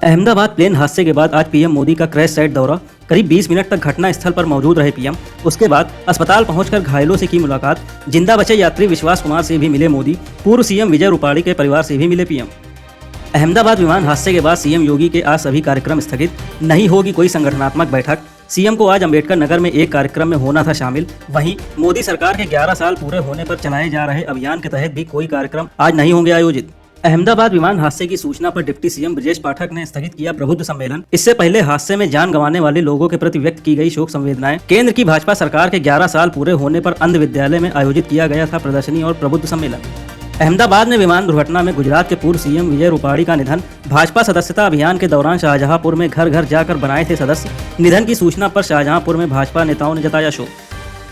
Ahmedabad plane हादसे के बाद आज पीएम मोदी का क्रैश साइट दौरा। करीब 20 मिनट तक घटना स्थल पर मौजूद रहे पीएम। उसके बाद अस्पताल पहुंचकर घायलों से की मुलाकात। जिंदा बचे यात्री विश्वास कुमार से भी मिले मोदी। पूर्व सीएम विजय रूपाणी के परिवार से भी मिले पीएम। अहमदाबाद विमान हादसे के बाद सीएम योगी के आज सभी कार्यक्रम स्थगित, नहीं होगी कोई संगठनात्मक बैठक। सीएम को आज अंबेडकर नगर में एक कार्यक्रम में होना था शामिल। वहीं मोदी सरकार के 11 साल पूरे होने पर चलाए जा रहे अभियान के तहत भी कोई कार्यक्रम आज नहीं होंगे आयोजित। अहमदाबाद विमान हादसे की सूचना पर डिप्टी सीएम ब्रजेश पाठक ने स्थगित किया प्रबुद्ध सम्मेलन। इससे पहले हादसे में जान गंवाने वाले लोगों के प्रति व्यक्त की गई शोक संवेदनाएं। केंद्र की भाजपा सरकार के 11 साल पूरे होने पर अंध विद्यालय में आयोजित किया गया था प्रदर्शनी और प्रबुद्ध सम्मेलन। अहमदाबाद में विमान दुर्घटना में गुजरात के पूर्व सीएम विजय रूपाणी का निधन। भाजपा सदस्यता अभियान के दौरान शाहजहांपुर में घर घर जाकर बनाए थे सदस्य। निधन की सूचना पर शाहजहांपुर में भाजपा नेताओं ने जताया शोक।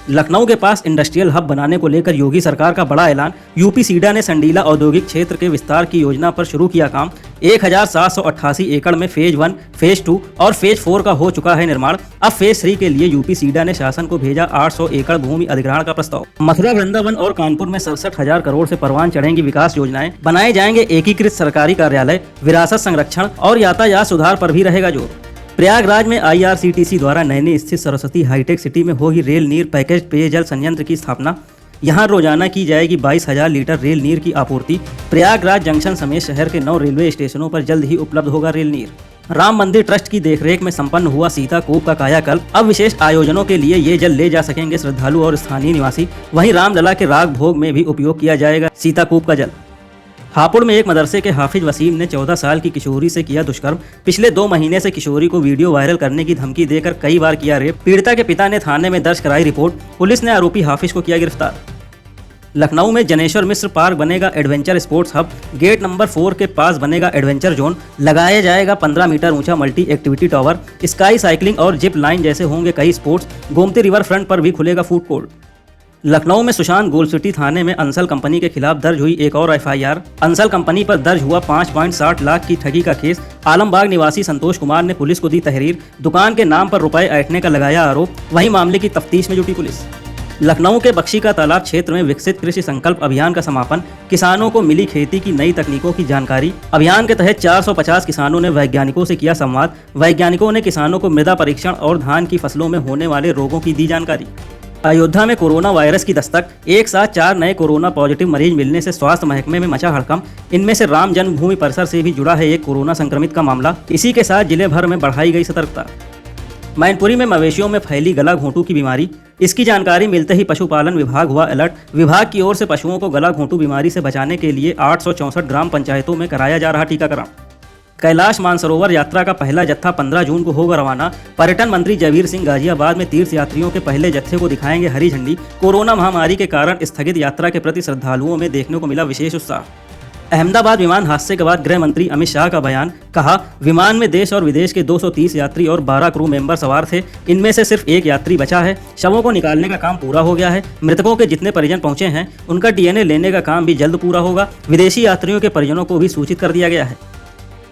लखनऊ के पास इंडस्ट्रियल हब बनाने को लेकर योगी सरकार का बड़ा ऐलान। यूपी सीडा ने संडीला औद्योगिक क्षेत्र के विस्तार की योजना पर शुरू किया काम। 1788 एकड़ में फेज 1, फेज 2 और फेज 4 का हो चुका है निर्माण। अब फेज 3 के लिए यूपी सीडा ने शासन को भेजा 800 एकड़ भूमि अधिग्रहण का प्रस्ताव। मथुरा, वृंदावन और कानपुर में 67,000 करोड़ से परवान चढ़ेंगी विकास योजनाएं। बनाए जाएंगे एकीकृत सरकारी कार्यालय। विरासत संरक्षण और यातायात सुधार पर भी रहेगा जोर। प्रयागराज में आईआरसीटीसी द्वारा नैनी स्थित सरस्वती हाईटेक सिटी में होगी रेल नीर पैकेज पेयजल संयंत्र की स्थापना। यहां रोजाना की जाएगी 22,000 लीटर रेल नीर की आपूर्ति। प्रयागराज जंक्शन समेत शहर के 9 रेलवे स्टेशनों पर जल्द ही उपलब्ध होगा रेल नीर। राम मंदिर ट्रस्ट की देखरेख में संपन्न हुआ सीता कूप का कायाकल्प। अब विशेष आयोजनों के लिए ये जल ले जा सकेंगे श्रद्धालु और स्थानीय निवासी। वहीं रामलला के राग भोग में भी उपयोग किया जाएगा सीता कूप का जल। हापुड़ में एक मदरसे के हाफिज वसीम ने 14 साल की किशोरी से किया दुष्कर्म। पिछले 2 महीने से किशोरी को वीडियो वायरल करने की धमकी देकर कई बार किया रेप। पीड़िता के पिता ने थाने में दर्ज कराई रिपोर्ट। पुलिस ने आरोपी हाफिज को किया गिरफ्तार। लखनऊ में जनेश्वर मिश्र पार्क बनेगा adventure sports hub. Gate number 4 के पास बनेगा एडवेंचर जोन। लगाया जाएगा 15 मीटर ऊंचा multi activity tower. Sky cycling और जिप लाइन जैसे होंगे कई स्पोर्ट्स। गोमती रिवर फ्रंट पर भी खुलेगा फूड कोर्ट। लखनऊ में सुशांत गोल्ड सिटी थाने में अंसल कंपनी के खिलाफ दर्ज हुई एक और एफआईआर। अंसल कंपनी पर दर्ज हुआ 5.60 लाख की ठगी का केस। आलमबाग निवासी संतोष कुमार ने पुलिस को दी तहरीर। दुकान के नाम पर रुपए ऐंठने का लगाया आरोप। वहीं मामले की तफ्तीश में जुटी पुलिस। लखनऊ के बख्शी का तालाब क्षेत्र में विकसित कृषि संकल्प अभियान का समापन। किसानों को मिली खेती की नई तकनीकों की जानकारी। अभियान के तहत 450 किसानों ने वैज्ञानिकों से किया संवाद। वैज्ञानिकों ने किसानों को मृदा परीक्षण और धान की फसलों में होने वाले रोगों की दी जानकारी। अयोध्या में कोरोना वायरस की दस्तक। एक साथ 4 नए कोरोना पॉजिटिव मरीज मिलने से स्वास्थ्य महकमे में मचा हड़कंप। इनमें से राम जन्मभूमि परिसर से भी जुड़ा है एक कोरोना संक्रमित का मामला। इसी के साथ जिले भर में बढ़ाई गई सतर्कता। मैनपुरी में मवेशियों में फैली गला घोंटू की बीमारी। इसकी जानकारी मिलते ही पशुपालन विभाग हुआ अलर्ट। विभाग की ओर से पशुओं को गला घोंटू बीमारी से बचाने के लिए 864 ग्राम पंचायतों में कराया जा रहा टीकाकरण। कैलाश मानसरोवर यात्रा का पहला जत्था 15 जून को होगा रवाना। पर्यटन मंत्री जयवीर सिंह गाजियाबाद में तीर्थ यात्रियों के पहले जत्थे को दिखाएंगे हरी झंडी। कोरोना महामारी के कारण स्थगित यात्रा के प्रति श्रद्धालुओं में देखने को मिला विशेष उत्साह। अहमदाबाद विमान हादसे के बाद गृह मंत्री अमित शाह का बयान। कहा, विमान में देश और विदेश के 230 यात्री और 12 क्रू मेंबर सवार थे। इनमें से सिर्फ एक यात्री बचा है। शवों को निकालने का काम पूरा हो गया है। मृतकों के जितने परिजन पहुंचे हैं उनका डीएनए लेने का काम भी जल्द पूरा होगा। विदेशी यात्रियों के परिजनों को भी सूचित कर दिया गया है।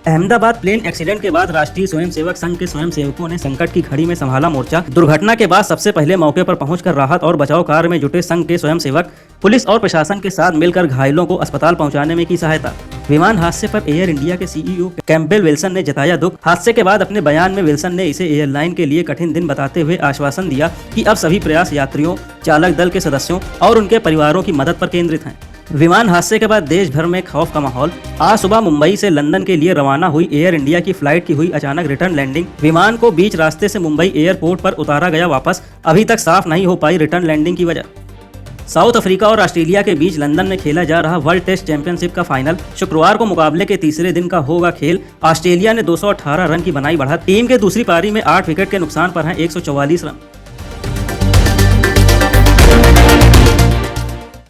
अहमदाबाद प्लेन एक्सीडेंट के बाद राष्ट्रीय स्वयंसेवक संघ के स्वयंसेवकों ने संकट की घड़ी में संभाला मोर्चा। दुर्घटना के बाद सबसे पहले मौके पर पहुंचकर राहत और बचाव कार्य में जुटे संघ के स्वयंसेवक पुलिस और प्रशासन के साथ मिलकर घायलों को अस्पताल पहुंचाने में की सहायता। विमान हादसे पर एयर इंडिया के सीईओ कैंपबेल विल्सन ने जताया दुख। हादसे के बाद अपने बयान में विल्सन ने इसे एयरलाइन के लिए कठिन दिन बताते हुए आश्वासन दिया कि अब सभी प्रयास यात्रियों, चालक दल के सदस्यों और उनके परिवारों की मदद पर केंद्रित हैं। विमान हादसे के बाद देश भर में खौफ का माहौल। आज सुबह मुंबई से लंदन के लिए रवाना हुई एयर इंडिया की फ्लाइट की हुई अचानक रिटर्न लैंडिंग। विमान को बीच रास्ते से मुंबई एयरपोर्ट पर उतारा गया वापस। अभी तक साफ नहीं हो पाई रिटर्न लैंडिंग की वजह। साउथ अफ्रीका और ऑस्ट्रेलिया के बीच लंदन में खेला जा रहा वर्ल्ड टेस्ट चैंपियनशिप का फाइनल। शुक्रवार को मुकाबले के तीसरे दिन का होगा खेल। ऑस्ट्रेलिया ने 218 रन की बनाई बढ़त। टीम के दूसरी पारी में 8 विकेट के नुकसान पर हैं 144 रन।